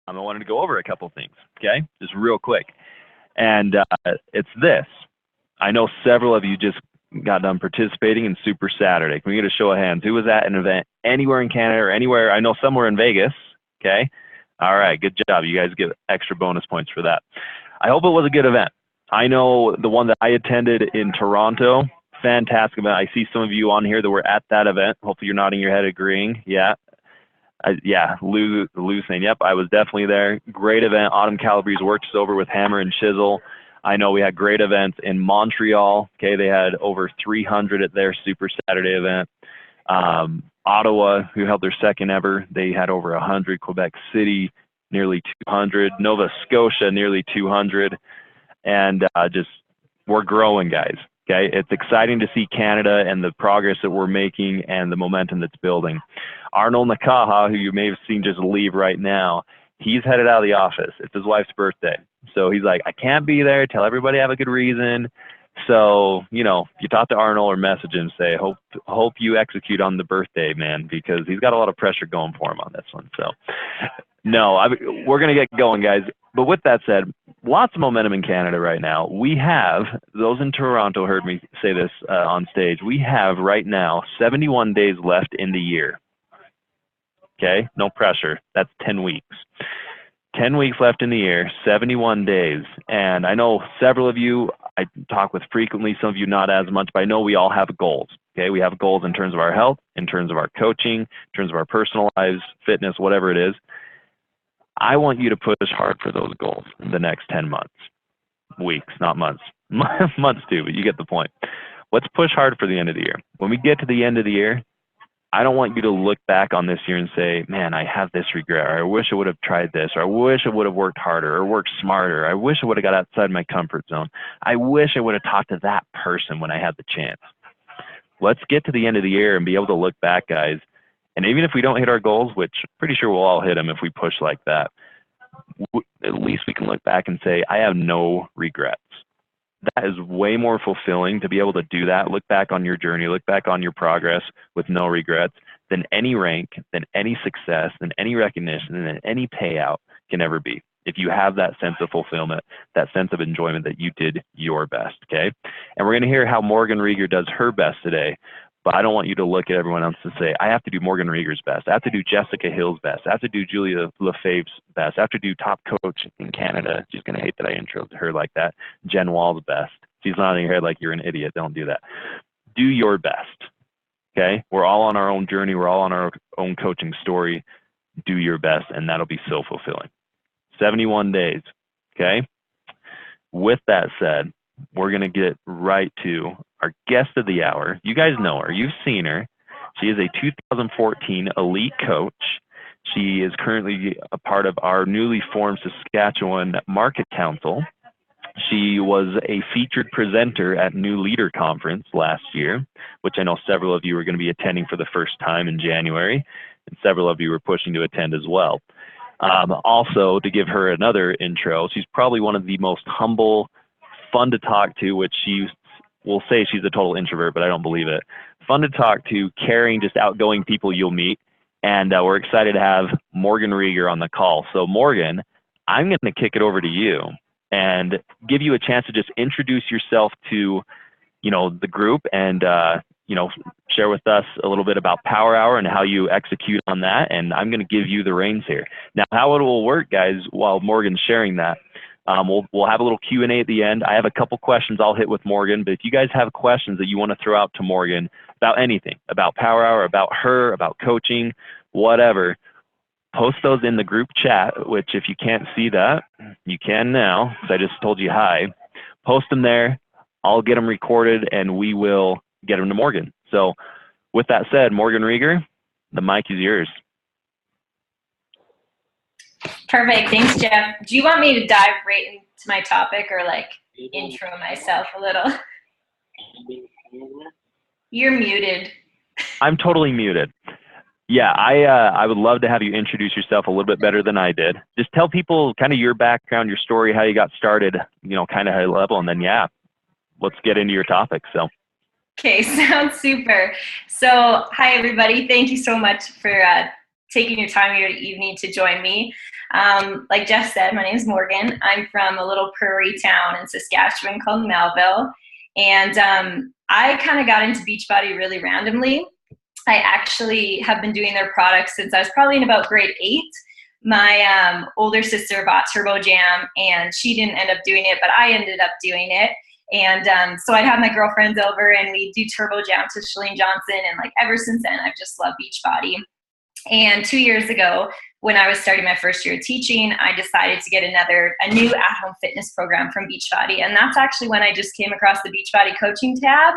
I wanted to go over a couple things, okay? Just real quick. And it's this. I know several of you just got done participating in Super Saturday. Can we get a show of hands? Who was at an event anywhere in Canada or anywhere? I know somewhere in Vegas, okay? All right, good job. You guys get extra bonus points for that. I hope it was a good event. I know the one that I attended in Toronto, fantastic event. I see some of you on here that were at that event. Hopefully you're nodding your head agreeing. Yeah. Lou saying, yep, I was definitely there. Great event. Autumn Calabrese worked us over with hammer and chisel. I know we had great events in Montreal. Okay, they had over 300 at their Super Saturday event. Ottawa, who held their second ever, they had over 100. Quebec City, nearly 200. Nova Scotia, nearly 200. And just, we're growing, guys. Okay, it's exciting to see Canada and the progress that we're making and the momentum that's building. Arnold Nakaha, who you may have seen just leave right now, he's headed out of the office. It's his wife's birthday. So he's like, I can't be there. Tell everybody I have a good reason. So, you know, you talk to Arnold or message him, say, hope you execute on the birthday, man, because he's got a lot of pressure going for him on this one. So, no, we're going to get going, guys. But with that said, lots of momentum in Canada right now. We have, those in Toronto heard me say this on stage, we have right now 71 days left in the year. Okay, no pressure. That's 10 weeks. 10 weeks left in the year, 71 days. And I know several of you I talk with frequently, some of you not as much, but I know we all have goals. Okay, we have goals in terms of our health, in terms of our coaching, in terms of our personal lives, fitness, whatever it is. I want you to push hard for those goals in the next 10 months, weeks, not months, months too, but you get the point. Let's push hard for the end of the year. When we get to the end of the year, I don't want you to look back on this year and say, man, I have this regret, or I wish I would have tried this, or I wish I would have worked harder or worked smarter. Or I wish I would have got outside my comfort zone. I wish I would have talked to that person when I had the chance. Let's get to the end of the year and be able to look back, guys. And even if we don't hit our goals, which I'm pretty sure we'll all hit them if we push like that, at least we can look back and say, I have no regrets. That is way more fulfilling to be able to do that, look back on your journey, look back on your progress with no regrets, than any rank, than any success, than any recognition, than any payout can ever be. If you have that sense of fulfillment, that sense of enjoyment that you did your best, okay? And we're going to hear how Morgan Rieger does her best today. But I don't want you to look at everyone else and say, I have to do Morgan Rieger's best. I have to do Jessica Hill's best. I have to do Julia Lefebvre's best. I have to do top coach in Canada. She's going to hate that I introed her like that. Jen Wall's best. She's nodding her head like you're an idiot. Don't do that. Do your best, okay? We're all on our own journey. We're all on our own coaching story. Do your best, and that'll be so fulfilling. 71 days, okay? With that said, we're going to get right to our guest of the hour. You guys know her. You've seen her. She is a 2014 elite coach. She is currently a part of our newly formed Saskatchewan Market Council. She was a featured presenter at New Leader Conference last year, which I know several of you are going to be attending for the first time in January, and several of you are pushing to attend as well. Also, to give her another intro, she's probably one of the most humble, fun to talk to, which she will say she's a total introvert, but I don't believe it. Fun to talk to, caring, just outgoing people you'll meet. And we're excited to have Morgan Rieger on the call. So Morgan, I'm going to kick it over to you and give you a chance to just introduce yourself to, you know, the group and, you know, share with us a little bit about Power Hour and how you execute on that. And I'm going to give you the reins here. Now, how it will work, guys, while Morgan's sharing that, we'll have a little Q&A at the end. I have a couple questions I'll hit with Morgan, but if you guys have questions that you want to throw out to Morgan about anything, about Power Hour, about her, about coaching, whatever, post those in the group chat, which if you can't see that, you can now, because I just told you hi. Post them there. I'll get them recorded, and we will get them to Morgan. So with that said, Morgan Rieger, the mic is yours. Perfect. Thanks, Jeff. Do you want me to dive right into my topic or like intro myself a little? You're muted. I'm totally muted. Yeah, I would love to have you introduce yourself a little bit better than I did. Just tell people kind of your background, your story, how you got started, you know, kind of high level, and then, yeah, let's get into your topic. So. Okay, sounds super. So, hi, everybody. Thank you so much for taking your time your evening to join me. Like Jeff said, my name is Morgan. I'm from a little prairie town in Saskatchewan called Melville. And I kind of got into Beachbody really randomly. I actually have been doing their products since I was probably in about grade 8. My older sister bought Turbo Jam, and she didn't end up doing it, but I ended up doing it. And so I'd have my girlfriends over, and we'd do Turbo Jam to Chalene Johnson, and like ever since then, I've just loved Beachbody. And 2 years ago, when I was starting my first year of teaching, I decided to get a new at-home fitness program from Beachbody. And that's actually when I just came across the Beachbody coaching tab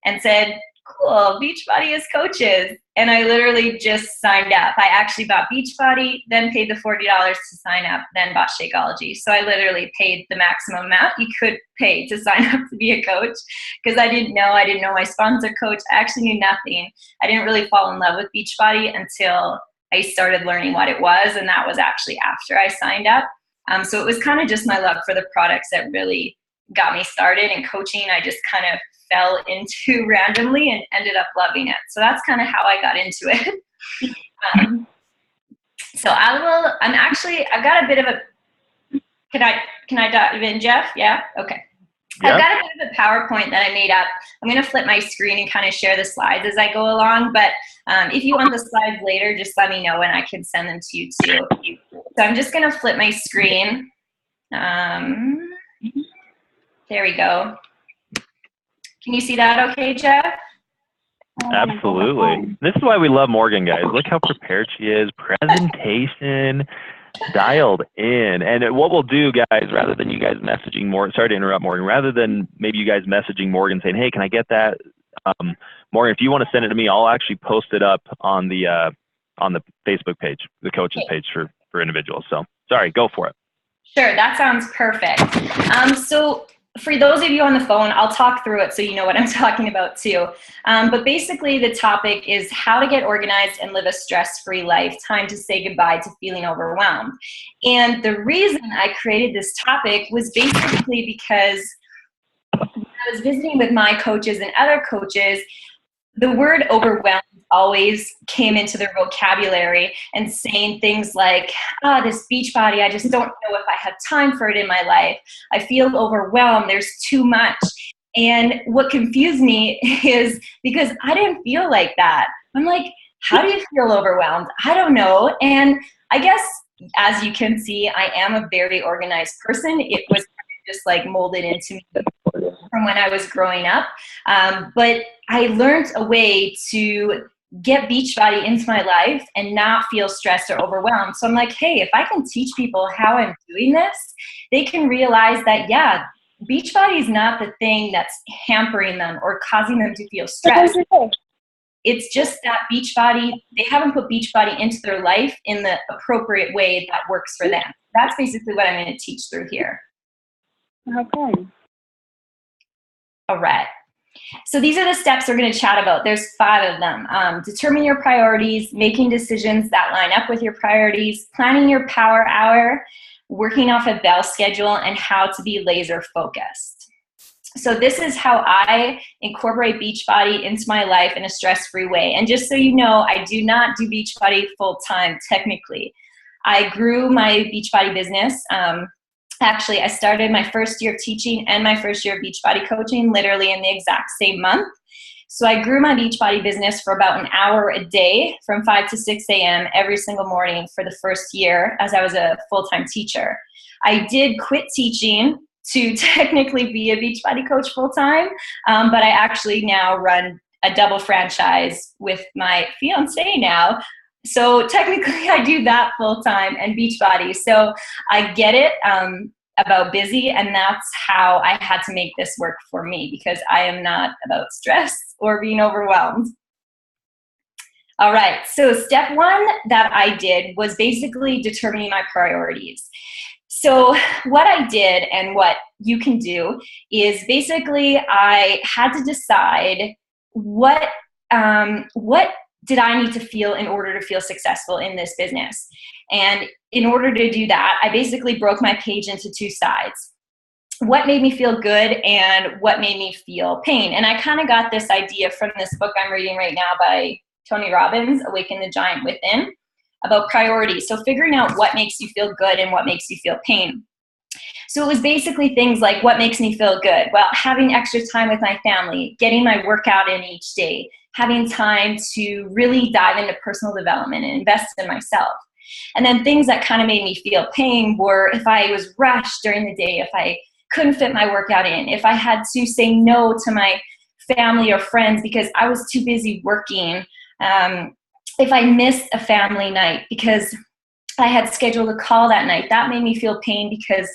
and said, cool, Beachbody is coaches. And I literally just signed up. I actually bought Beachbody, then paid the $40 to sign up, then bought Shakeology. So I literally paid the maximum amount you could pay to sign up to be a coach, because I didn't know my sponsor coach. I actually knew nothing. I didn't really fall in love with Beachbody until I started learning what it was, and that was actually after I signed up. So it was kind of just my love for the products that really got me started, and coaching I just kind of fell into randomly and ended up loving it. So that's kind of how I got into it. So I've got a bit of a, can I dive in, Jeff? Yeah? Okay. Yep. I've got a bit of a PowerPoint that I made up. I'm going to flip my screen and kind of share the slides as I go along. But if you want the slides later, just let me know and I can send them to you too. So I'm just going to flip my screen. There we go. Can you see that okay, Jeff? Absolutely. This is why we love Morgan, guys. Look how prepared she is. Presentation dialed in. And what we'll do, guys, rather than you guys messaging Morgan, sorry to interrupt, Morgan, rather than maybe you guys messaging Morgan saying, hey, can I get that? Morgan, if you want to send it to me, I'll actually post it up on the Facebook page, the coaches page for individuals. So sorry, go for it. Sure, that sounds perfect. So for those of you on the phone, I'll talk through it so you know what I'm talking about too. But basically the topic is how to get organized and live a stress-free life, time to say goodbye to feeling overwhelmed. And the reason I created this topic was basically because when I was visiting with my coaches and other coaches, the word overwhelmed always came into their vocabulary, and saying things like, this Beachbody, I just don't know if I have time for it in my life. I feel overwhelmed. There's too much. And what confused me is because I didn't feel like that. I'm like, how do you feel overwhelmed? I don't know. And I guess, as you can see, I am a very organized person. It was just like molded into me from when I was growing up. But I learned a way to get Beachbody into my life and not feel stressed or overwhelmed. So I'm like, hey, if I can teach people how I'm doing this, they can realize that, yeah, Beachbody is not the thing that's hampering them or causing them to feel stressed. It's just that Beachbody, they haven't put Beachbody into their life in the appropriate way that works for them. That's basically what I'm going to teach through here. Okay. All right. So these are the steps we're going to chat about. There's 5 of them. Determine your priorities, making decisions that line up with your priorities, planning your power hour, working off a bell schedule, and how to be laser focused. So this is how I incorporate Beachbody into my life in a stress-free way. And just so you know, I do not do Beachbody full-time technically. I grew my Beachbody business. Actually, I started my first year of teaching and my first year of Beachbody coaching literally in the exact same month. So I grew my Beachbody business for about an hour a day from 5 to 6 a.m. every single morning for the first year as I was a full-time teacher. I did quit teaching to technically be a Beachbody coach full-time, but I actually now run a double franchise with my fiance now. So technically I do that full-time and Beachbody. So I get it about busy, and that's how I had to make this work for me, because I am not about stress or being overwhelmed. All right, so step 1 that I did was basically determining my priorities. So what I did and what you can do is basically I had to decide what did I need to feel in order to feel successful in this business. And in order to do that, I basically broke my page into 2 sides. What made me feel good and what made me feel pain. And I kind of got this idea from this book I'm reading right now by Tony Robbins, Awaken the Giant Within. about priorities. So figuring out what makes you feel good and what makes you feel pain. So it was basically things like, what makes me feel good? Well, having extra time with my family, getting my workout in each day, having time to really dive into personal development and invest in myself. And then things that kind of made me feel pain were if I was rushed during the day, if I couldn't fit my workout in, if I had to say no to my family or friends because I was too busy working, if I missed a family night because I had scheduled a call that night, that made me feel pain because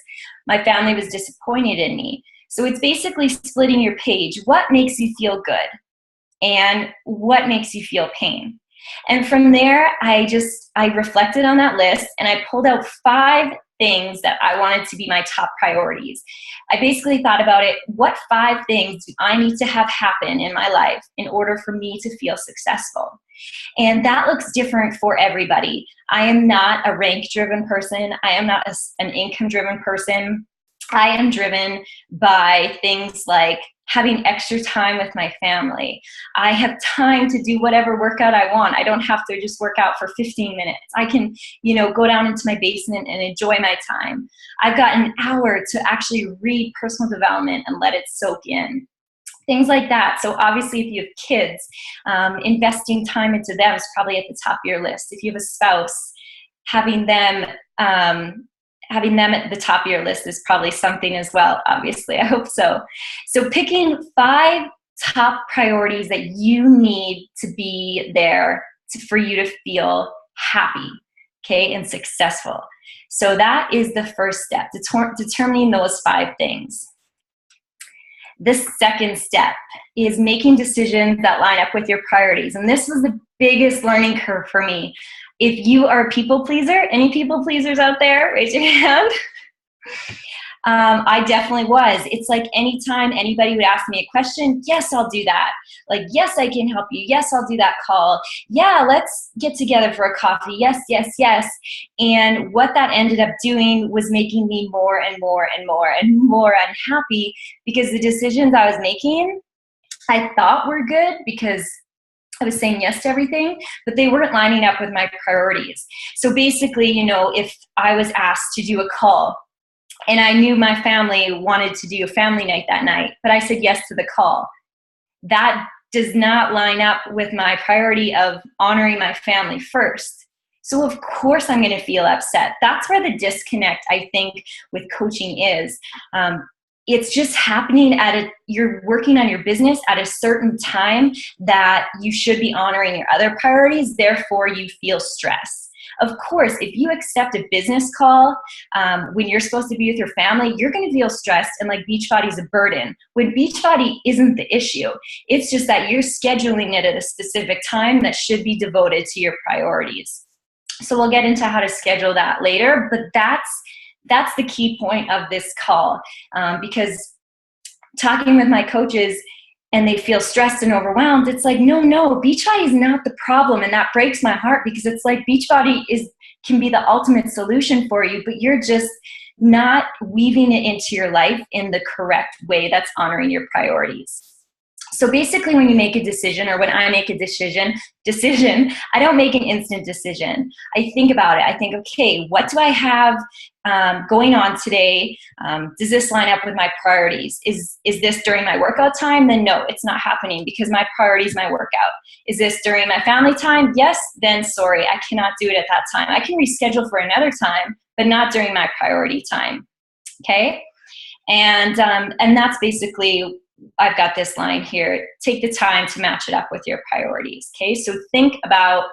my family was disappointed in me. So it's basically splitting your page. What makes you feel good? And what makes you feel pain? And from there, I reflected on that list and I pulled out 5 things that I wanted to be my top priorities. I basically thought about it, what 5 things do I need to have happen in my life in order for me to feel successful? And that looks different for everybody. I am not a rank-driven person. I am not an income-driven person. I am driven by things like having extra time with my family. I have time to do whatever workout I want. I don't have to just work out for 15 minutes. I can, go down into my basement and enjoy my time. I've got an hour to actually read personal development and let it soak in. Things like that. So obviously, if you have kids, investing time into them is probably at the top of your list. If you have a spouse, having them at the top of your list is probably something as well, obviously. I hope so. So picking 5 top priorities that you need to be there for you to feel happy, okay, and successful. So that is the first step, determining those 5 things. The second step is making decisions that line up with your priorities. And this was the biggest learning curve for me. If you are a people pleaser, any people pleasers out there, raise your hand. I definitely was. It's like anytime anybody would ask me a question, yes, I'll do that. Like, yes, I can help you. Yes, I'll do that call. Yeah, let's get together for a coffee. Yes, yes, yes. And what that ended up doing was making me more and more and more and more unhappy because the decisions I was making, I thought were good because I was saying yes to everything, but they weren't lining up with my priorities. So basically, if I was asked to do a call, and I knew my family wanted to do a family night that night, but I said yes to the call. That does not line up with my priority of honoring my family first. So of course I'm going to feel upset. That's where the disconnect, I think, with coaching is. It's just happening you're working on your business at a certain time that you should be honoring your other priorities. Therefore, you feel stress. Of course, if you accept a business call when you're supposed to be with your family, you're going to feel stressed and like Beachbody is a burden. When Beachbody isn't the issue, it's just that you're scheduling it at a specific time that should be devoted to your priorities. So we'll get into how to schedule that later, but that's the key point of this call because talking with my coaches and they feel stressed and overwhelmed, it's like, no, Beachbody is not the problem. And that breaks my heart because it's like Beachbody can be the ultimate solution for you, but you're just not weaving it into your life in the correct way that's honoring your priorities. So basically when you make a decision, or when I make a decision, I don't make an instant decision. I think about it. I think, okay, what do I have going on today? Does this line up with my priorities? Is this during my workout time? Then no, it's not happening because my priority is my workout. Is this during my family time? Yes, then sorry, I cannot do it at that time. I can reschedule for another time, but not during my priority time. Okay? And that's basically, I've got this line here, take the time to match it up with your priorities, okay? So think about,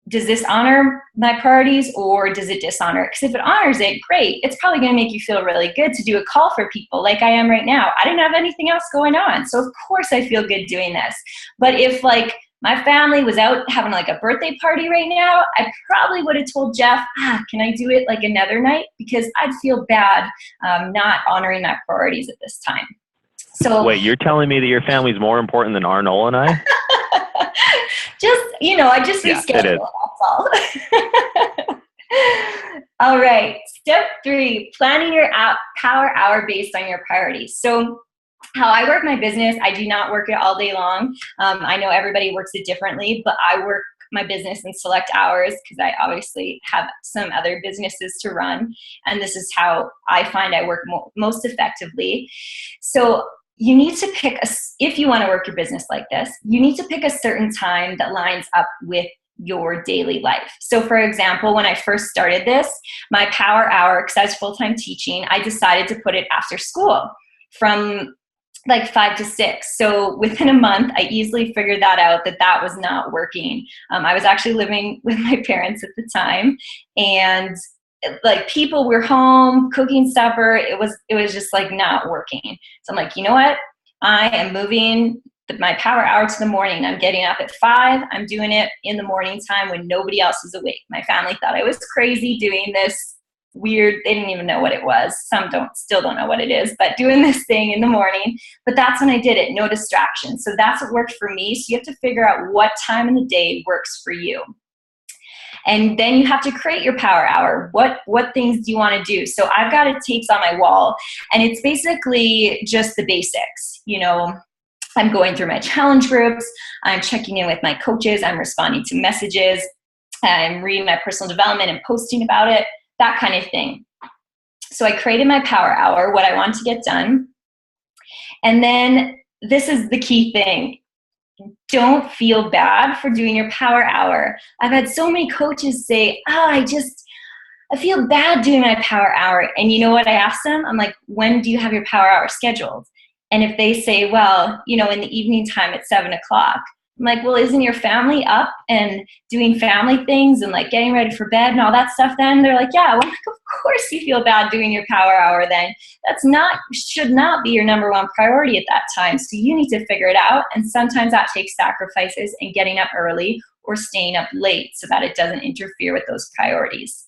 does this honor my priorities or does it dishonor it? Because if it honors it, great. It's probably gonna make you feel really good to do a call for people like I am right now. I didn't have anything else going on, so of course I feel good doing this. But if like my family was out having like a birthday party right now, I probably would have told Jeff, can I do it like another night? Because I'd feel bad not honoring my priorities at this time. So wait, you're telling me that your family's more important than Arnold and I? I just rescheduled. That's all. All right. Step 3, planning your power hour based on your priorities. So how I work my business, I do not work it all day long. I know everybody works it differently, but I work my business in select hours because I obviously have some other businesses to run. And this is how I find I work most effectively. So you need to pick, if you want to work your business like this, you need to pick a certain time that lines up with your daily life. So for example, when I first started this, my power hour, because I was full-time teaching, I decided to put it after school from like 5 to 6. So within a month, I easily figured that out, that was not working. I was actually living with my parents at the time, and like people were home cooking supper. It was just like not working. So I'm like, you know what? I am moving my power hour to the morning. I'm getting up at 5. I'm doing it in the morning time when nobody else is awake. My family thought I was crazy doing this weird, they didn't even know what it was. Some still don't know what it is, but doing this thing in the morning. But that's when I did it, no distractions. So that's what worked for me. So you have to figure out what time in the day works for you. And then you have to create your power hour. What things do you want to do? So I've got it taped on my wall, and it's basically just the basics. You know, I'm going through my challenge groups. I'm checking in with my coaches. I'm responding to messages. I'm reading my personal development and posting about it. That kind of thing. So I created my power hour, what I want to get done. And then this is the key thing. Don't feel bad for doing your power hour. I've had so many coaches say, I feel bad doing my power hour. And you know what I ask them? I'm like, when do you have your power hour scheduled? And if they say, well, you know, in the evening time at 7 o'clock, I'm like, well, isn't your family up and doing family things and like getting ready for bed and all that stuff then? They're like, yeah, well, of course you feel bad doing your power hour then. Should not be your number one priority at that time. So you need to figure it out. And sometimes that takes sacrifices and getting up early or staying up late so that it doesn't interfere with those priorities.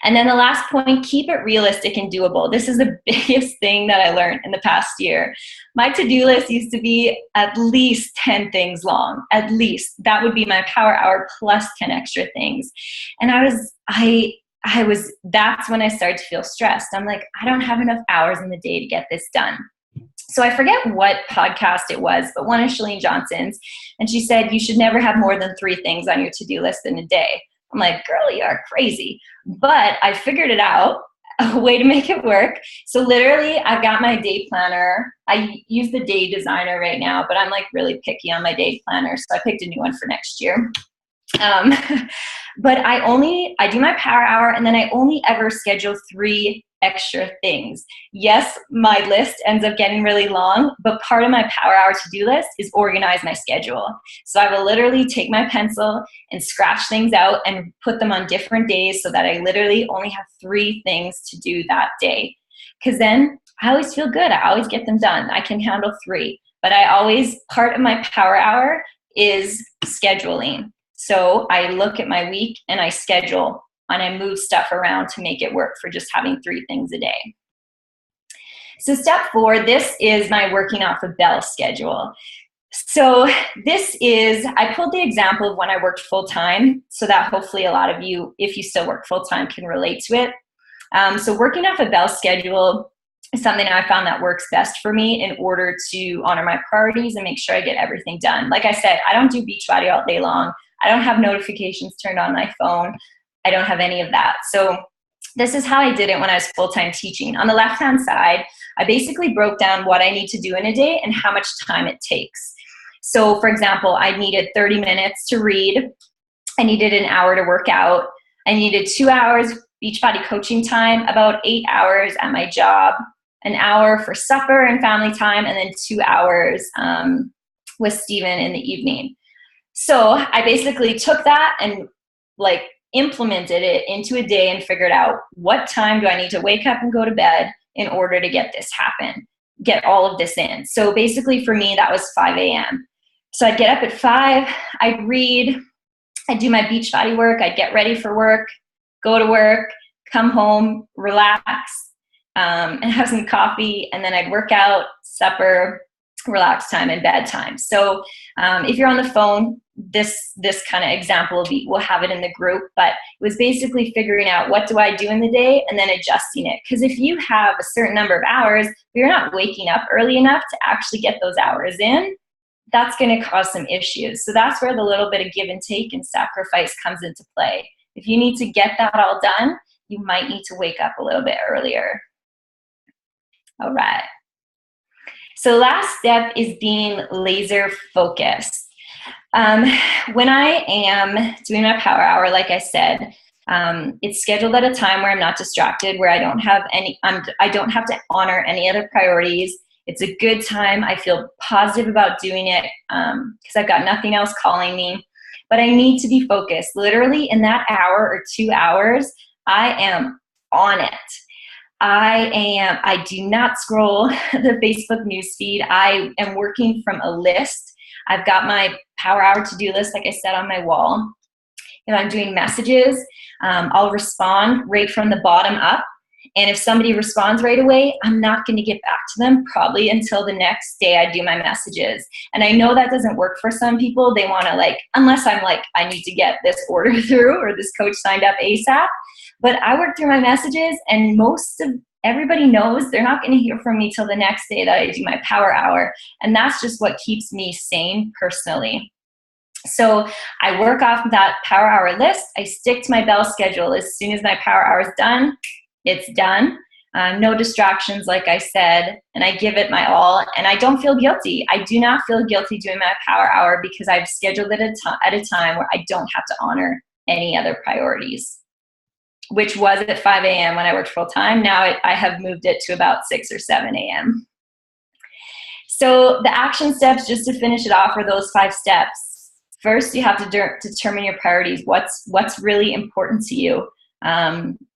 And then the last point, keep it realistic and doable. This is the biggest thing that I learned in the past year. My to-do list used to be at least 10 things long, at least. That would be my power hour plus 10 extra things. And that's when I started to feel stressed. I'm like, I don't have enough hours in the day to get this done. So I forget what podcast it was, but one of Shalene Johnson's, and she said, you should never have more than 3 things on your to-do list in a day. I'm like, girl, you are crazy. But I figured it out, a way to make it work. So literally, I've got my day planner. I use the Day Designer right now, but I'm like really picky on my day planner. So I picked a new one for next year. But I do my power hour, and then I only ever schedule 3 extra things. Yes, my list ends up getting really long, but part of my power hour to-do list is organize my schedule. So I will literally take my pencil and scratch things out and put them on different days so that I literally only have 3 things to do that day. Because then I always feel good. I always get them done. I can handle 3. But part of my power hour is scheduling. So I look at my week and I schedule and I move stuff around to make it work for just having 3 things a day. So step 4, this is my working off a bell schedule. So I pulled the example of when I worked full-time so that hopefully a lot of you, if you still work full-time, can relate to it. So working off a bell schedule is something I found that works best for me in order to honor my priorities and make sure I get everything done. Like I said, I don't do Beachbody all day long. I don't have notifications turned on my phone. I don't have any of that. So this is how I did it when I was full-time teaching. On the left-hand side, I basically broke down what I need to do in a day and how much time it takes. So for example, I needed 30 minutes to read. I needed an hour to work out. I needed 2 hours Beachbody coaching time, about 8 hours at my job, an hour for supper and family time, and then 2 hours with Steven in the evening. So I basically took that and like implemented it into a day and figured out what time do I need to wake up and go to bed in order to get this happen, get all of this in. So basically for me, that was 5 a.m. So I'd get up at 5, I'd read, I'd do my Beachbody work, I'd get ready for work, go to work, come home, relax, and have some coffee, and then I'd work out, supper, relax time, and bedtime. So if you're on the phone, this kind of example we'll have it in the group, but it was basically figuring out what do I do in the day and then adjusting it. Because if you have a certain number of hours, but you're not waking up early enough to actually get those hours in, that's going to cause some issues. So that's where the little bit of give and take and sacrifice comes into play. If you need to get that all done, you might need to wake up a little bit earlier. All right. So last step is being laser focused. When I am doing my power hour, like I said, it's scheduled at a time where I'm not distracted, where I don't have to honor any other priorities. It's a good time. I feel positive about doing it because I've got nothing else calling me. But I need to be focused. Literally in that hour or 2 hours, I am on it. I do not scroll the Facebook newsfeed. I am working from a list. I've got my power hour to-do list, like I said, on my wall. If I'm doing messages, I'll respond right from the bottom up. And if somebody responds right away, I'm not going to get back to them probably until the next day I do my messages. And I know that doesn't work for some people. They want to unless I'm I need to get this order through or this coach signed up ASAP. But I work through my messages, and most of everybody knows they're not going to hear from me till the next day that I do my power hour. And that's just what keeps me sane personally. So I work off that power hour list. I stick to my bell schedule. As soon as my power hour is done, it's done. No distractions, like I said, and I give it my all, and I don't feel guilty. I do not feel guilty doing my power hour because I've scheduled it at a time where I don't have to honor any other priorities, which was at 5 a.m. when I worked full time. Now I have moved it to about 6 or 7 a.m. So the action steps, just to finish it off, are those 5 steps. First, you have to determine your priorities. What's really important to you?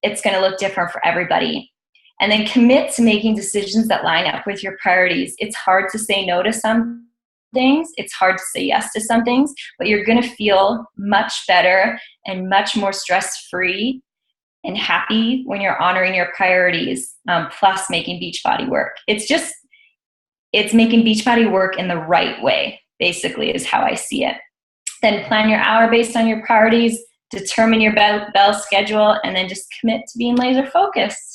It's going to look different for everybody. And then commit to making decisions that line up with your priorities. It's hard to say no to some things. It's hard to say yes to some things, but you're going to feel much better and much more stress-free and happy when you're honoring your priorities, plus making Beachbody work. It's making Beachbody work in the right way, basically, is how I see it. Then plan your hour based on your priorities, determine your bell schedule, and then just commit to being laser focused.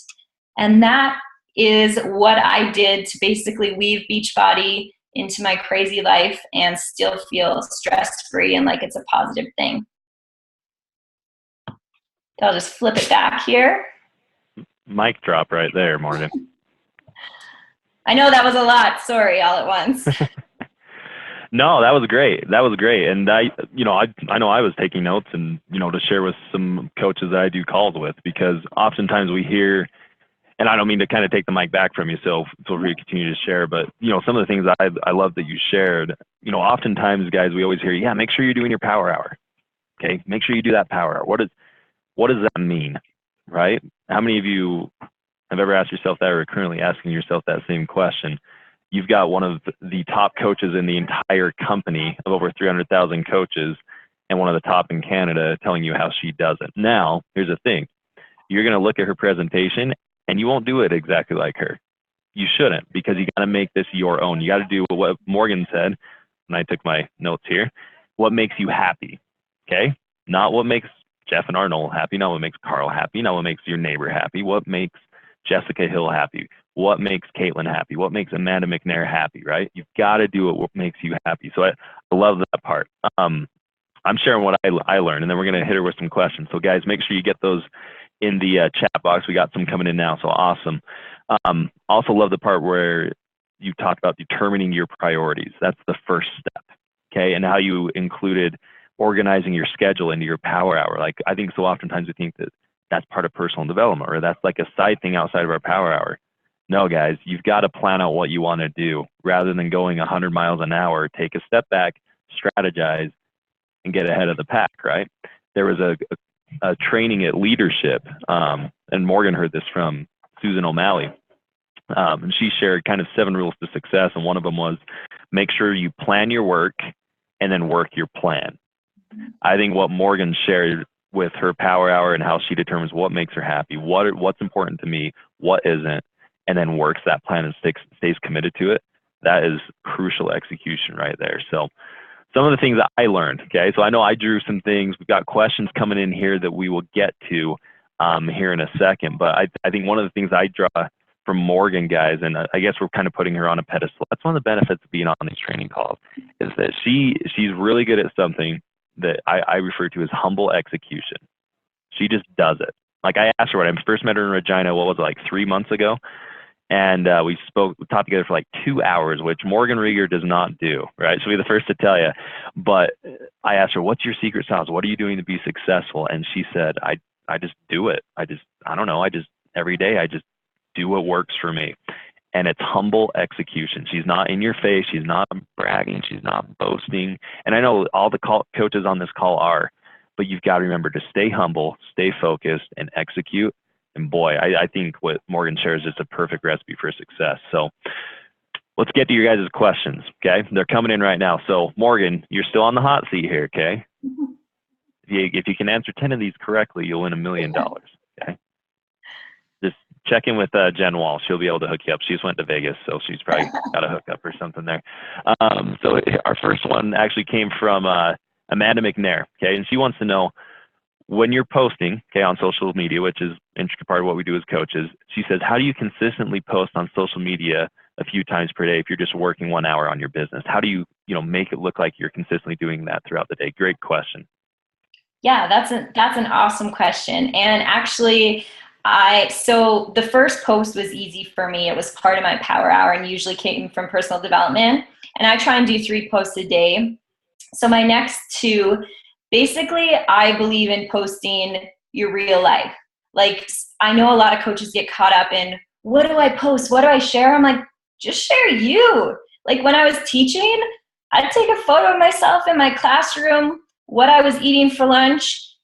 And that is what I did to basically weave Beachbody into my crazy life and still feel stress-free and like it's a positive thing. I'll just flip it back here. Mic drop right there, Morgan. I know that was a lot. Sorry, all at once. No, that was great. That was great. And I know I was taking notes and, to share with some coaches that I do calls with, because oftentimes we hear, and I don't mean to kind of take the mic back from you, so feel free to continue to share, but, some of the things I love that you shared, oftentimes, guys, we always hear, yeah, make sure you're doing your power hour. Okay. Make sure you do that power hour. What does that mean, right? How many of you have ever asked yourself that, or are currently asking yourself that same question? You've got one of the top coaches in the entire company of over 300,000 coaches, and one of the top in Canada telling you how she does it. Now, here's the thing. You're going to look at her presentation, and you won't do it exactly like her. You shouldn't, because you got to make this your own. You got to do what Morgan said, and I took my notes here. What makes you happy, okay? Not what makes Jeff and Arnold happy, not what makes Carl happy, not what makes your neighbor happy, what makes Jessica Hill happy, what makes Caitlin happy, what makes Amanda McNair happy, right? You've got to do what makes you happy. So I love that part. I'm sharing what I learned, and then we're going to hit her with some questions. So guys, make sure you get those in the chat box. We got some coming in now, so awesome. Also love the part where you talked about determining your priorities. That's the first step, okay? And how you included organizing your schedule into your power hour. Like, I think so oftentimes we think that that's part of personal development, or that's like a side thing outside of our power hour. No, guys, you've got to plan out what you want to do rather than going 100 miles an hour. Take a step back, strategize, and get ahead of the pack, right? There was a training at leadership, and Morgan heard this from Susan O'Malley, and she shared kind of 7 rules to success, and one of them was make sure you plan your work and then work your plan. I think what Morgan shared with her power hour and how she determines what makes her happy, what's important to me, what isn't, and then works that plan and stays committed to it, that is crucial execution right there. So some of the things that I learned, okay? So I know I drew some things. We've got questions coming in here that we will get to here in a second, but I think one of the things I from Morgan, guys, and I guess we're kind of putting her on a pedestal. That's one of the benefits of being on these training calls, is that she's really good at something that I refer to as humble execution. She just does it. Like, I asked her when I first met her in Regina, what was it, like 3 months ago? And we talked together for like 2 hours, which Morgan Rieger does not do, right? She'll be the first to tell you. But I asked her, what's your secret sauce? What are you doing to be successful? And she said, I just do it. I don't know. Every day, I just do what works for me. And it's humble execution. She's not in your face. She's not bragging. She's not boasting. And I know all the coaches on this call are, but you've got to remember to stay humble, stay focused, and execute. And boy, I think what Morgan shares is a perfect recipe for success. So let's get to your guys' questions, okay? They're coming in right now. So Morgan, you're still on the hot seat here, okay? If you can answer 10 of these correctly, you'll win $1 million, okay? Just check in with Jen Wall. She'll be able to hook you up. She just went to Vegas, so she's probably got a hookup or something there. So our first one actually came from Amanda McNair, okay? And she wants to know, when you're posting, okay, on social media, which is an intricate part of what we do as coaches, she says, how do you consistently post on social media a few times per day if you're just working 1 hour on your business? How do you make it look like you're consistently doing that throughout the day? Great question. Yeah, that's an awesome question. And actually, so the first post was easy for me. It was part of my power hour and usually came from personal development. And I try and do 3 posts a day. So my next 2, basically, I believe in posting your real life. Like, I know a lot of coaches get caught up in, what do I post? What do I share? I'm like, just share you. Like, when I was teaching, I'd take a photo of myself in my classroom, what I was eating for lunch,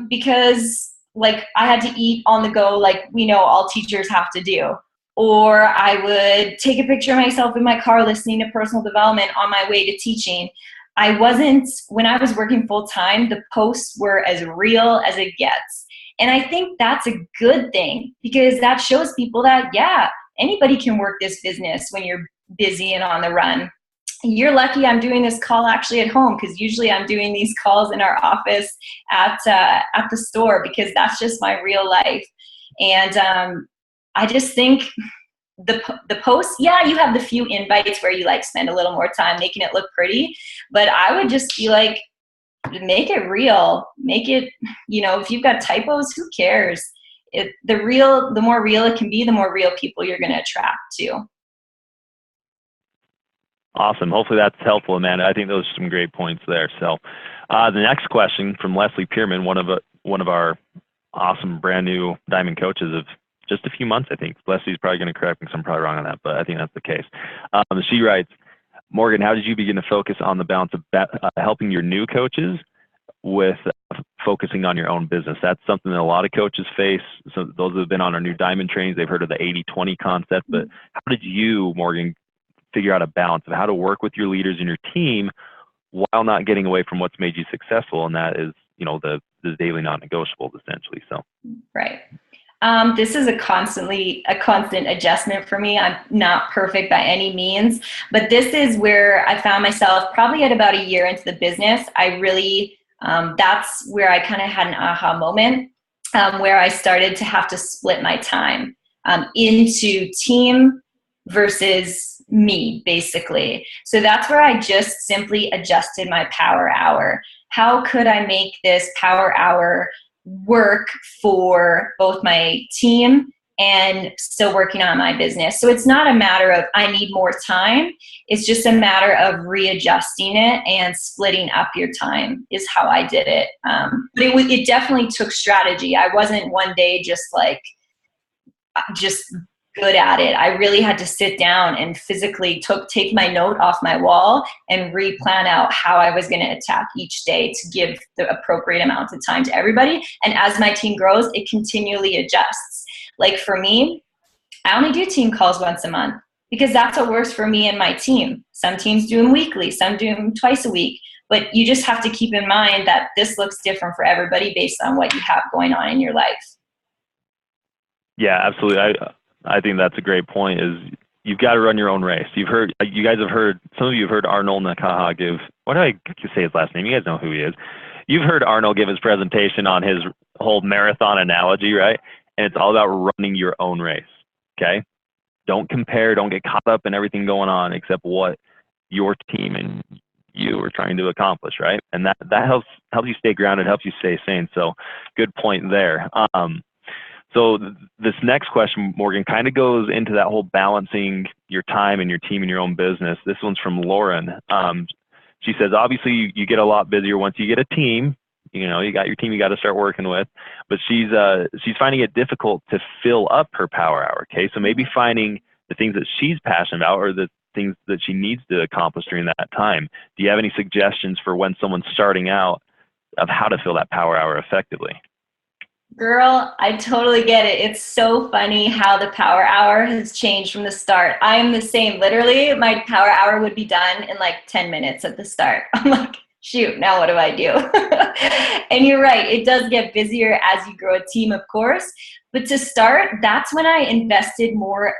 because like I had to eat on the go, like we know all teachers have to do. Or I would take a picture of myself in my car listening to personal development on my way to teaching. When I was working full time, the posts were as real as it gets. And I think that's a good thing, because that shows people that, yeah, anybody can work this business when you're busy and on the run. You're lucky I'm doing this call actually at home, because usually I'm doing these calls in our office at the store, because that's just my real life. And I just think the posts, yeah, you have the few invites where you like spend a little more time making it look pretty, but I would just be like, make it real, make it, if you've got typos, who cares? The more real it can be, the more real people you're going to attract to. Awesome. Hopefully that's helpful, Amanda. I think those are some great points there. So the next question from Leslie Pierman, one of our awesome brand new Diamond coaches of just a few months, I think. Leslie's probably going to correct me because I'm probably wrong on that, but I think that's the case. She writes, Morgan, how did you begin to focus on the balance of helping your new coaches with focusing on your own business? That's something that a lot of coaches face. So those who have been on our new Diamond trainings, they've heard of the 80-20 concept, but how did you, Morgan, figure out a balance of how to work with your leaders and your team while not getting away from what's made you successful? And that is, the daily non-negotiables, essentially. So, right. This is a constant adjustment for me. I'm not perfect by any means, but this is where I found myself probably at about a year into the business. I really, that's where I kind of had an aha moment, where I started to have to split my time into team versus me, basically. So that's where I just simply adjusted my power hour. How could I make this power hour work for both my team and still working on my business? So it's not a matter of I need more time. It's just a matter of readjusting it and splitting up your time is how I did it. But it definitely took strategy. I wasn't one day just good at it. I really had to sit down and physically take my note off my wall and replan out how I was going to attack each day to give the appropriate amount of time to everybody. And as my team grows, it continually adjusts. Like for me, I only do team calls once a month because that's what works for me and my team. Some teams do them weekly, some do them twice a week. But you just have to keep in mind that this looks different for everybody based on what you have going on in your life. Yeah, absolutely. I think that's a great point, is you've got to run your own race. You guys have heard, some of you have heard Arnold Nakaha give, what do I say his last name? You guys know who he is. You've heard Arnold give his presentation on his whole marathon analogy, right? And it's all about running your own race. okay? Don't compare, don't get caught up in everything going on except what your team and you are trying to accomplish, right? And that helps you stay grounded, helps you stay sane. So good point there. So this next question, Morgan, kind of goes into that whole balancing your time and your team and your own business. This one's from Lauren. She says, obviously you get a lot busier once you get a team. You know, you got your team you got to start working with, but she's finding it difficult to fill up her power hour. Okay, so maybe finding the things that she's passionate about or the things that she needs to accomplish during that time. Do you have any suggestions for when someone's starting out of how to fill that power hour effectively? Girl, I totally get it. It's so funny how the power hour has changed from the start. I am the same. Literally, my power hour would be done in like 10 minutes at the start. I'm like, shoot, now what do I do? And you're right, it does get busier as you grow a team, of course. But to start, that's when I invested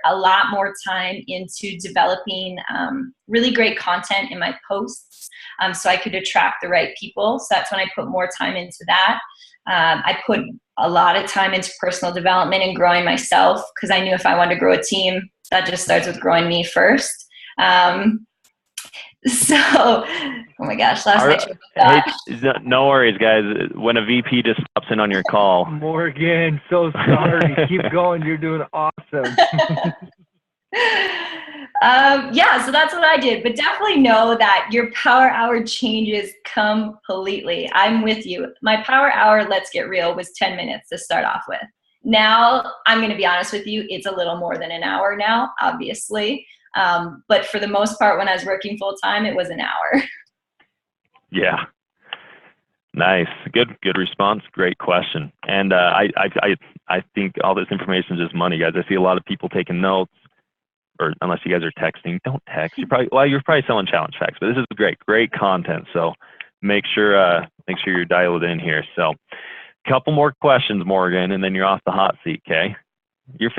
a lot more time into developing really great content in my posts, so I could attract the right people. So that's when I put more time into that. I put a lot of time into personal development and growing myself, because I knew if I wanted to grow a team, that just starts with growing me first. So, oh my gosh, last night. Hey, no worries, guys. When a VP just stops in on your call. Morgan, so sorry. Keep going. You're doing awesome. Yeah, so that's what I did. But definitely know that your power hour changes completely. I'm with you. My power hour, let's get real, was 10 minutes to start off with. Now, I'm going to be honest with you, it's a little more than an hour now, obviously. But for the most part, when I was working full time, it was an hour. Yeah. Nice. Good response. Great question. And I think all this information is just money, guys. I see a lot of people taking notes, or unless you guys are texting, don't text. You're probably selling challenge facts, but this is great content. So make sure you're dialed in here. So couple more questions, Morgan, and then you're off the hot seat. Okay. This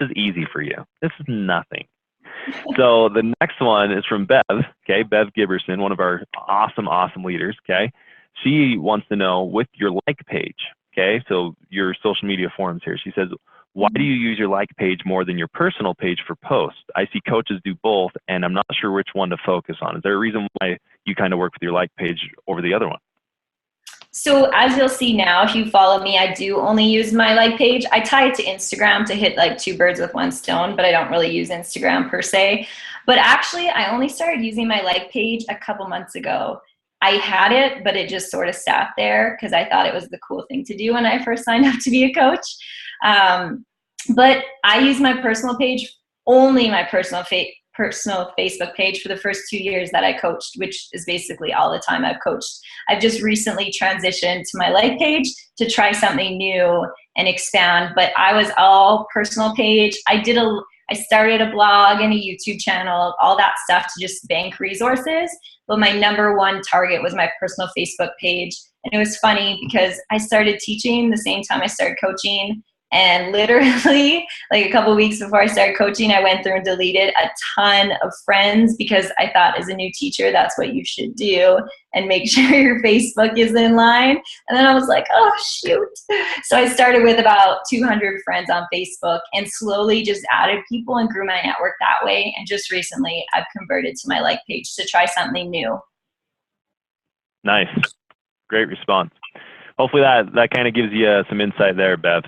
is easy for you. This is nothing. So the next one is from Bev, okay, Bev Giberson, one of our awesome leaders, okay. She wants to know, with your like page, okay, so your social media forums here, she says, why do you use your like page more than your personal page for posts? I see coaches do both, and I'm not sure which one to focus on. Is there a reason why you kind of work with your like page over the other one? So as you'll see now, if you follow me, I do only use my like page. I tie it to Instagram to hit like two birds with one stone, but I don't really use Instagram per se. But actually, I only started using my like page a couple months ago. I had it, but it just sort of sat there because I thought it was the cool thing to do when I first signed up to be a coach. But I use my personal page, only my personal Facebook page, for the first 2 years that I coached, which is basically all the time I've coached. I've just recently transitioned to my like page to try something new and expand, but I was all personal page. I started a blog and a YouTube channel, all that stuff to just bank resources, but my number one target was my personal Facebook page. And it was funny because I started teaching the same time I started coaching. And literally, like a couple of weeks before I started coaching, I went through and deleted a ton of friends because I thought, as a new teacher, that's what you should do, and make sure your Facebook is in line. And then I was like, oh, shoot. So I started with about 200 friends on Facebook and slowly just added people and grew my network that way. And just recently, I've converted to my like page to try something new. Nice. Great response. Hopefully that kind of gives you some insight there, Bev.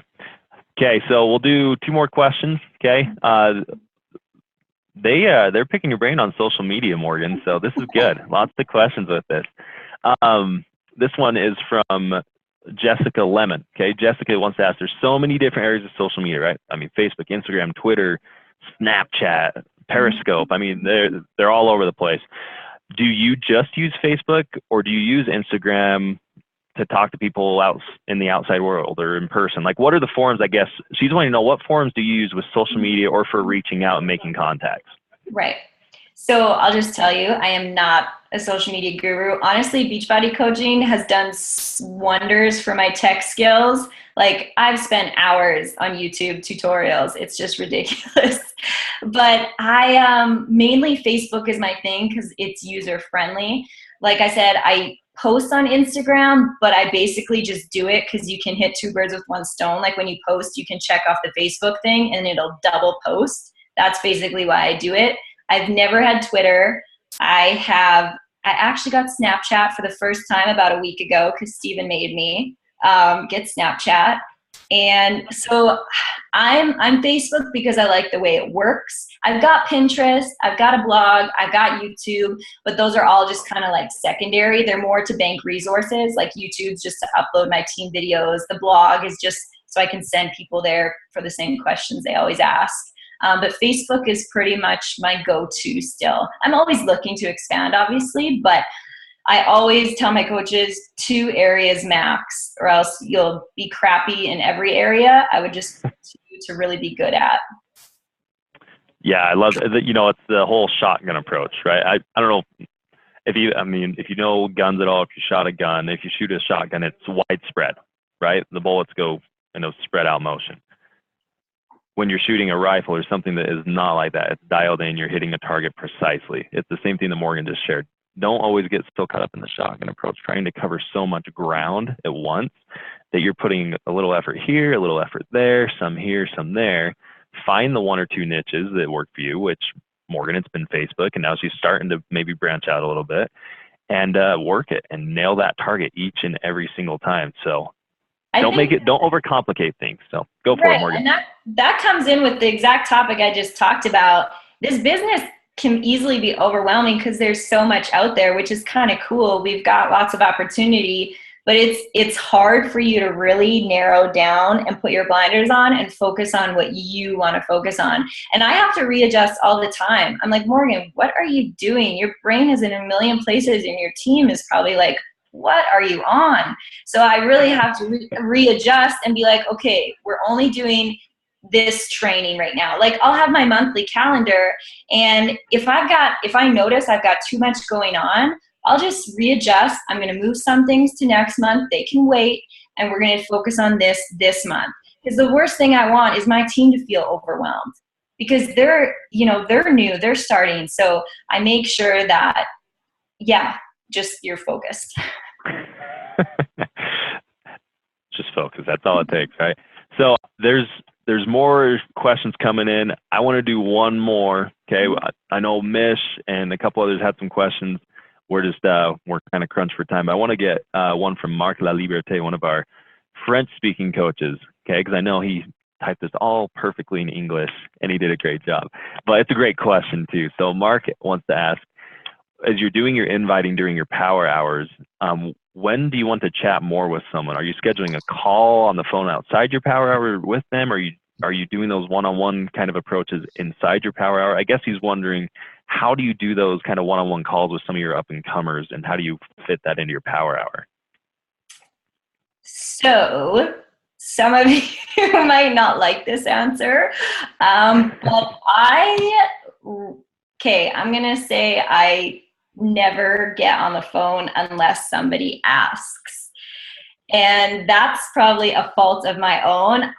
Okay, so we'll do 2 more questions. Okay, they're picking your brain on social media, Morgan. So this is good. Lots of questions with this. This one is from Jessica Lemon. Okay, Jessica wants to ask. There's so many different areas of social media, right? I mean, Facebook, Instagram, Twitter, Snapchat, Periscope. I mean, they're all over the place. Do you just use Facebook, or do you use Instagram to talk to people out in the outside world or in person? Like, what are the forums? I guess she's wanting to know, what forums do you use with social media or for reaching out and making contacts? Right. So I'll just tell you, I am not a social media guru. Honestly, Beachbody coaching has done wonders for my tech skills. Like, I've spent hours on YouTube tutorials. It's just ridiculous. But I mainly Facebook is my thing because it's user friendly. Like I said, I post on Instagram, but I basically just do it because you can hit two birds with one stone. Like when you post, you can check off the Facebook thing and it'll double post. That's basically why I do it. I've never had Twitter. I actually got Snapchat for the first time about a week ago because Steven made me get Snapchat. And so I'm Facebook because I like the way it works. I've got Pinterest, I've got a blog, I've got YouTube, but those are all just kind of like secondary. They're more to bank resources. Like YouTube's just to upload my team videos. The blog is just so I can send people there for the same questions they always ask. But Facebook is pretty much my go-to still. I'm always looking to expand, obviously, but I always tell my coaches 2 areas max, or else you'll be crappy in every area. I would just to really be good at. Yeah, I love it. You know, it's the whole shotgun approach, right? I don't know if you know guns at all, if you shot a gun, if you shoot a shotgun, it's widespread, right? The bullets go in a spread out motion. When you're shooting a rifle or something that is not like that, it's dialed in, you're hitting a target precisely. It's the same thing that Morgan just shared. Don't always get so caught up in the shotgun approach, trying to cover so much ground at once that you're putting a little effort here, a little effort there, some here, some there. Find the 1 or 2 niches that work for you, which Morgan, it's been Facebook, and now she's starting to maybe branch out a little bit, and work it and nail that target each and every single time. So don't overcomplicate things. So go for it, Morgan. And that comes in with the exact topic I just talked about. This business can easily be overwhelming because there's so much out there, which is kind of cool. We've got lots of opportunity, but it's hard for you to really narrow down and put your blinders on and focus on what you want to focus on. And I have to readjust all the time. I'm like, Morgan, what are you doing? Your brain is in a million places and your team is probably like, what are you on? So I really have to readjust and be like, okay, we're only doing this training right now. Like I'll have my monthly calendar, and if I notice I've got too much going on, I'll just readjust. I'm going to move some things to next month. They can wait, and we're going to focus on this month. Because the worst thing I want is my team to feel overwhelmed because they're new, they're starting. So I make sure that, just you're focused. Just focus. That's all it takes, right? So there's more questions coming in. I want to do one more. Okay, I know Mish and a couple others had some questions. We're kind of crunched for time. But I want to get one from Marc La Liberté, one of our French-speaking coaches. Okay, because I know he typed this all perfectly in English and he did a great job. But it's a great question too. So Marc wants to ask, as you're doing your inviting during your power hours, when do you want to chat more with someone? Are you scheduling a call on the phone outside your power hour with them? Are you doing those one-on-one kind of approaches inside your power hour? I guess he's wondering, how do you do those kind of one-on-one calls with some of your up-and-comers, and how do you fit that into your power hour? So some of you might not like this answer, but I'm going to say I never get on the phone unless somebody asks. And that's probably a fault of my own.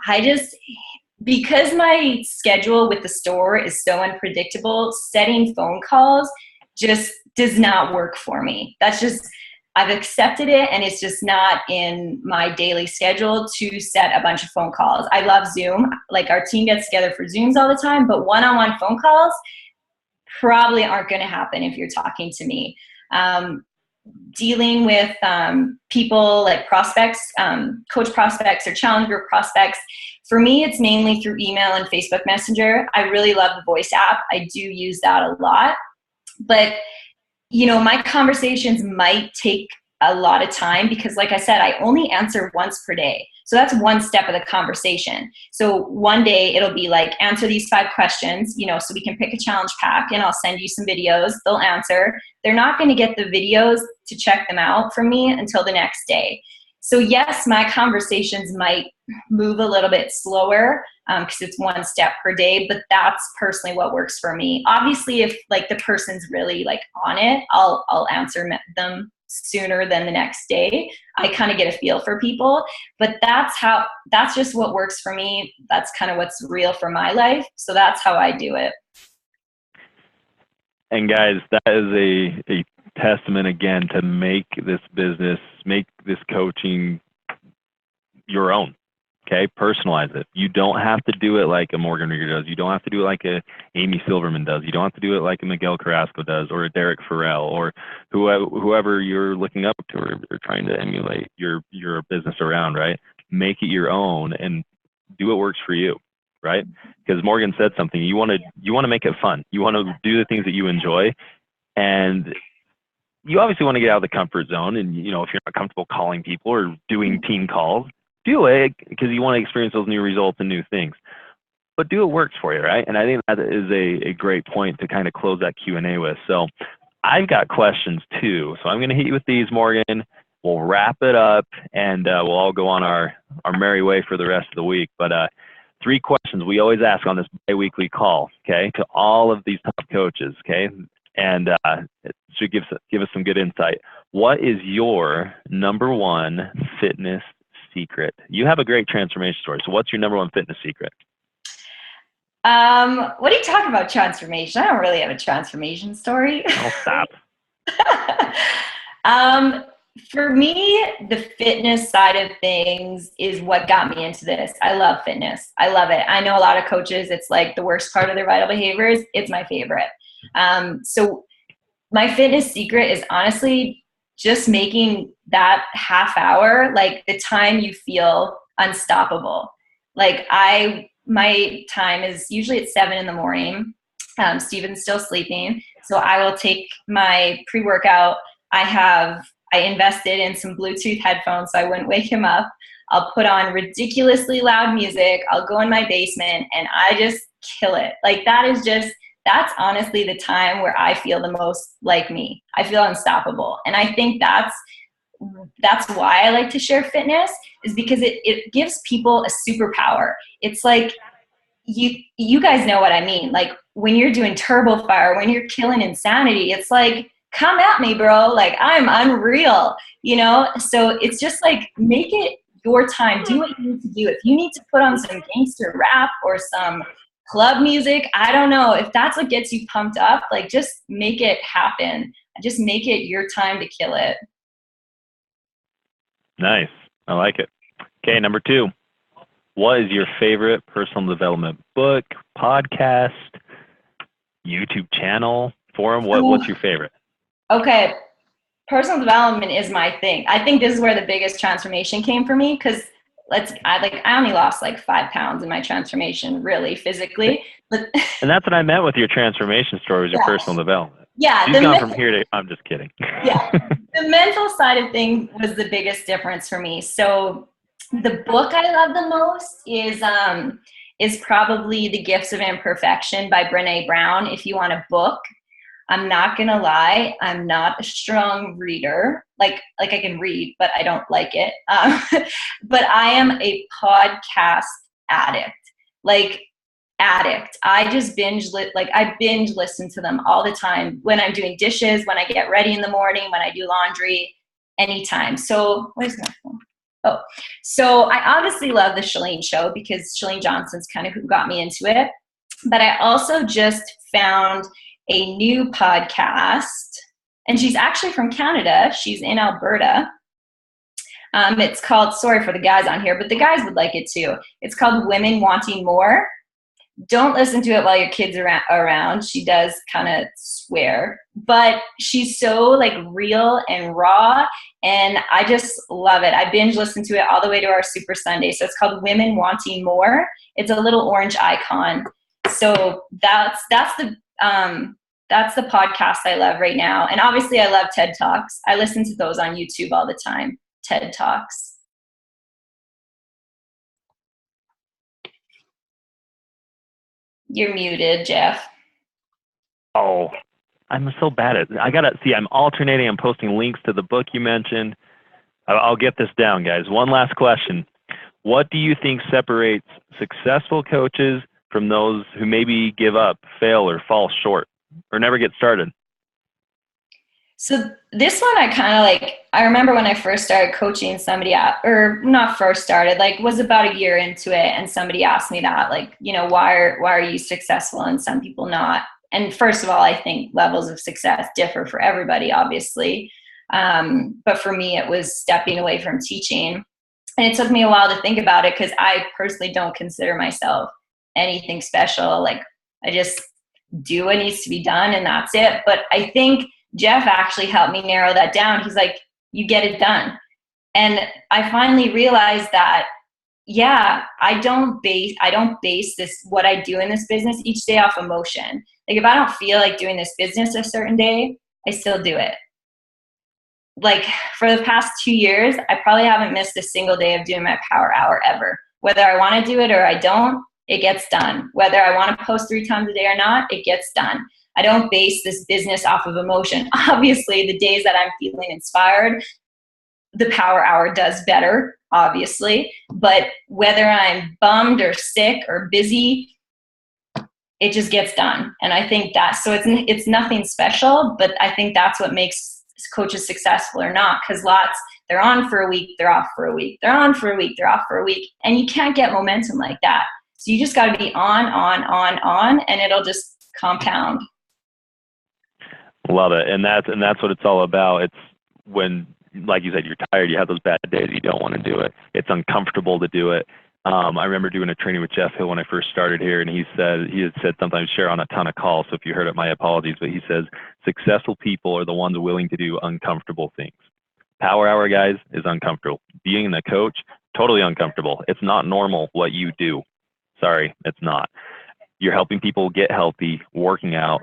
Because my schedule with the store is so unpredictable, setting phone calls just does not work for me. I've accepted it, and it's just not in my daily schedule to set a bunch of phone calls. I love Zoom. Like our team gets together for Zooms all the time, but one-on-one phone calls probably aren't going to happen if you're talking to me. Dealing with people like prospects, coach prospects or challenge group prospects, for me, it's mainly through email and Facebook Messenger. I really love the voice app. I do use that a lot. But, my conversations might take a lot of time because, like I said, I only answer once per day. So that's one step of the conversation. So one day it'll be like, answer these 5 questions, so we can pick a challenge pack, and I'll send you some videos. They'll answer. They're not going to get the videos to check them out from me until the next day. So yes, my conversations might move a little bit slower because it's one step per day, but that's personally what works for me. Obviously, if like the person's really like on it, I'll answer them sooner than the next day. I kind of get a feel for people, but that's just what works for me. That's kind of what's real for my life. So that's how I do it. And guys, that is a testament again to make this business, make this coaching your own. Okay, personalize it. You don't have to do it like a Morgan Rieger does. You don't have to do it like a Amy Silverman does. You don't have to do it like a Miguel Carrasco does, or a Derek Farrell, or whoever you're looking up to or trying to emulate your business around, right? Make it your own and do what works for you, right? Because Morgan said something. You want to make it fun. You want to do the things that you enjoy, and you obviously want to get out of the comfort zone. And if you're not comfortable calling people or doing team calls, do it because you want to experience those new results and new things. But do what works for you, right? And I think that is a great point to kind of close that Q&A with. So I've got questions too. So I'm going to hit you with these, Morgan. We'll wrap it up, and we'll all go on our merry way for the rest of the week. But 3 questions we always ask on this bi-weekly call, okay, to all of these top coaches, okay? And it should give us some good insight. What is your number 1 fitness secret? You have a great transformation story. So what's your number 1 fitness secret? What are you talking about transformation? I don't really have a transformation story. Oh, stop. For me, the fitness side of things is what got me into this. I love fitness. I love it. I know a lot of coaches, it's like the worst part of their vital behaviors. It's my favorite. So my fitness secret is honestly just making that half hour, like the time you feel unstoppable. Like my time is usually at 7 in the morning. Steven's still sleeping. So I will take my pre-workout. I invested in some Bluetooth headphones so I wouldn't wake him up. I'll put on ridiculously loud music. I'll go in my basement and I just kill it. Like that's honestly the time where I feel the most like me. I feel unstoppable. And I think that's why I like to share fitness, is because it gives people a superpower. It's like, you guys know what I mean. Like when you're doing turbo fire, when you're killing insanity, it's like, come at me, bro. Like I'm unreal, So it's just like, make it your time. Do what you need to do. If you need to put on some gangster rap or some club music, I don't know, if that's what gets you pumped up, like just make it happen. Just make it your time to kill it. Nice. I like it. Okay, number 2. What is your favorite personal development book, podcast, YouTube channel, forum? What's your favorite? Okay, personal development is my thing. I think this is where the biggest transformation came for me, because I only lost like 5 pounds in my transformation, really, physically. But and that's what I meant with your transformation story, was your personal development. Yeah. She's gone from here to, I'm just kidding. Yeah. The mental side of things was the biggest difference for me. So the book I love the most is probably The Gifts of Imperfection by Brené Brown. If you want a book, I'm not going to lie, I'm not a strong reader. Like I can read, but I don't like it. But I am a podcast addict. I just binge listen to them all the time when I'm doing dishes, when I get ready in the morning, when I do laundry, anytime. So where's my phone? Oh, so I obviously love the Shalene Show because Shalene Johnson's kind of who got me into it. But I also just found a new podcast, and she's actually from Canada. She's in Alberta. It's called, sorry for the guys on here, but the guys would like it too. It's called Women Wanting More. Don't listen to it while your kids are around. She does kind of swear, but she's so real and raw, and I just love it. I binge listened to it all the way to our Super Sunday. So it's called Women Wanting More. It's a little orange icon. So that's the podcast I love right now. And obviously I love TED Talks. I listen to those on YouTube all the time. TED Talks. You're muted, Jeff. Oh, I'm so bad at it. I gotta see, I'm alternating. I'm posting links to the book you mentioned. I'll get this down, guys. One last question. What do you think separates successful coaches from those who maybe give up, fail, or fall short, or never get started? So this one I remember when I first started coaching somebody was about a year into it, and somebody asked me that, why are you successful and some people not? and first of all, I think levels of success differ for everybody, obviously. But for me, it was stepping away from teaching. And it took me a while to think about it because I personally don't consider myself anything special. Like, I just do what needs to be done and that's it. But I think Jeff actually helped me narrow that down. He's like, you get it done. And I finally realized that, yeah, I don't base this, what I do in this business each day off emotion. Like, if I don't feel like doing this business a certain day, I still do it. Like, for the past 2 years, I probably haven't missed a single day of doing my power hour ever. Whether I want to do it or I don't, it gets done. Whether I want to post 3 times a day or not, it gets done. I don't base this business off of emotion. Obviously, the days that I'm feeling inspired, the power hour does better, obviously. But whether I'm bummed or sick or busy, it just gets done. And I think it's nothing special, but I think that's what makes coaches successful or not, because they're on for a week, they're off for a week, they're on for a week, they're off for a week, and you can't get momentum like that. So you just got to be on, and it'll just compound. Love it. And that's what it's all about. It's when, like you said, you're tired, you have those bad days, you don't want to do it. It's uncomfortable to do it. I remember doing a training with Jeff Hill when I first started here, and he had said something I share on a ton of calls, so if you heard it, my apologies, but he says, successful people are the ones willing to do uncomfortable things. Power hour, guys, is uncomfortable. Being the coach, totally uncomfortable. It's not normal what you do. Sorry, it's not. You're helping people get healthy, working out,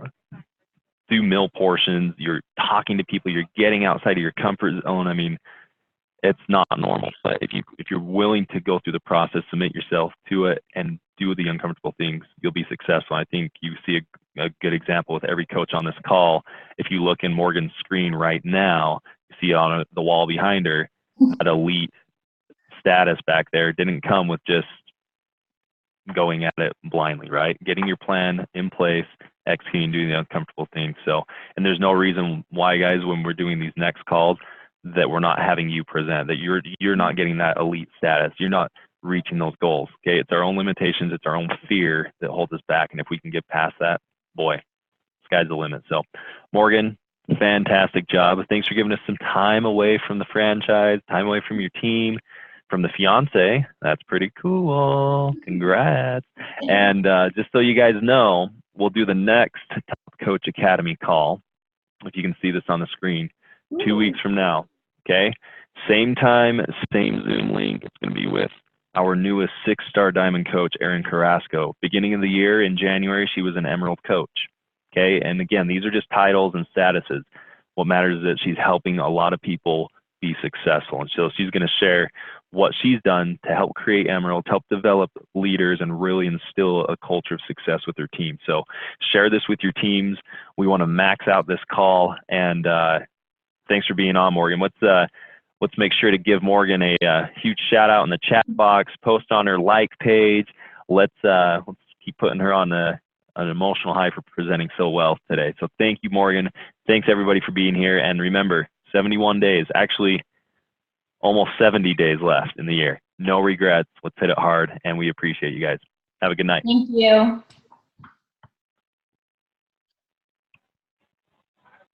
do meal portions, you're talking to people, you're getting outside of your comfort zone. I mean, it's not normal, but if you're willing to go through the process, submit yourself to it, and do the uncomfortable things, you'll be successful. I think you see a good example with every coach on this call. If you look in Morgan's screen right now, you see on the wall behind her, that elite status back there didn't come with just going at it blindly, right? Getting your plan in place, executing, doing the uncomfortable things. So, and there's no reason why, guys, when we're doing these next calls, that we're not having you present, that you're not getting that elite status, you're not reaching those goals. Okay, it's our own limitations, it's our own fear that holds us back, and if we can get past that, boy, sky's the limit. So, Morgan, fantastic job. Thanks for giving us some time away from the franchise, time away from your team, from the fiance. That's pretty cool. Congrats. And just so you guys know, we'll do the next Top Coach Academy call, if you can see this on the screen, 2 weeks from now. Okay, same time, same Zoom link. It's going to be with our newest 6-star diamond coach, Erin Carrasco. Beginning of the year in January, she was an Emerald coach. Okay, and again, these are just titles and statuses. What matters is that she's helping a lot of people be successful, and so she's going to share what she's done to help create Emerald, to help develop leaders, and really instill a culture of success with her team. So share this with your teams. We want to max out this call, and thanks for being on, Morgan. Let's make sure to give Morgan a huge shout out in the chat box, post on her like page. Let's keep putting her on an emotional high for presenting so well today. So thank you, Morgan. Thanks everybody for being here. And remember, 71 days, actually almost 70 days left in the year. No regrets. Let's hit it hard. And we appreciate you guys. Have a good night. Thank you.